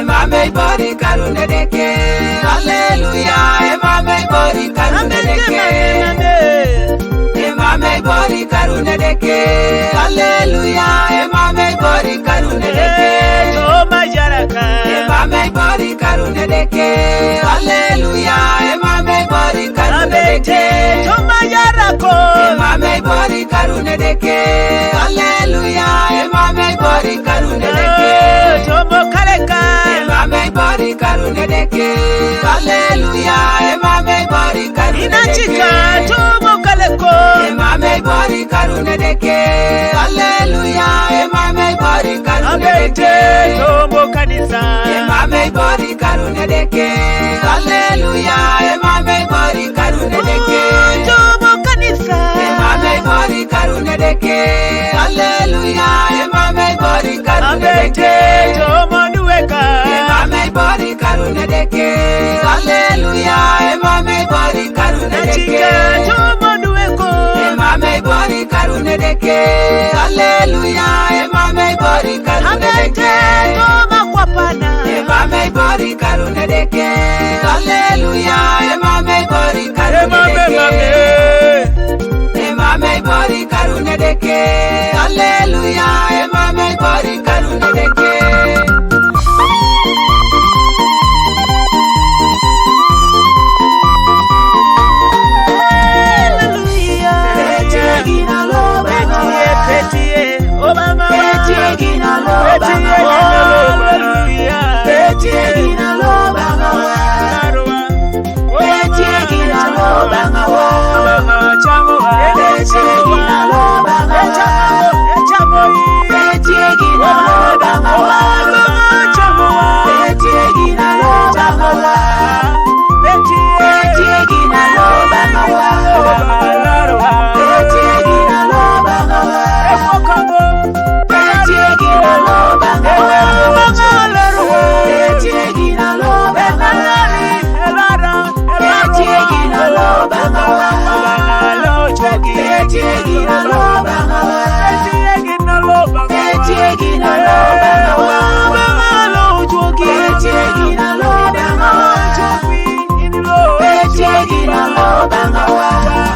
Emame bori karune deke, hallelujah. Emame bori karune deke, emame bori karune deke, hallelujah. Emame bori karune deke, Toma jaraka. emame bori karune deke, hallelujah. Emame bori karune deke, Toma jarako. emame bori karune deke, hallelujah. Emame bori karune deke. Tomo kaleka. Emame bori karune deke, hallelujah. Emame bori karune Inachika. deke, Tomo kaleko. emame bori karune deke, hallelujah. Emame bori karune Abete. deke, Tomo kanisa. emame bori karune deke, hallelujah. Emame bori karune deke, Tomo kanisa. emame bori karune deke, hallelujah. Emame bori karune Abete. deke. Tomo duweka. Emame bori karune deke, hallelujah. Emame bori karune deke, Nachika. Tomo duweko. emame bori karune deke, hallelujah. Emame bori karune Abete. deke, Toma kwapana. emame bori karune deke, hallelujah. Emame bori karune deke, emame bori karune deke, hallelujah. Emame bori karune deke. Banga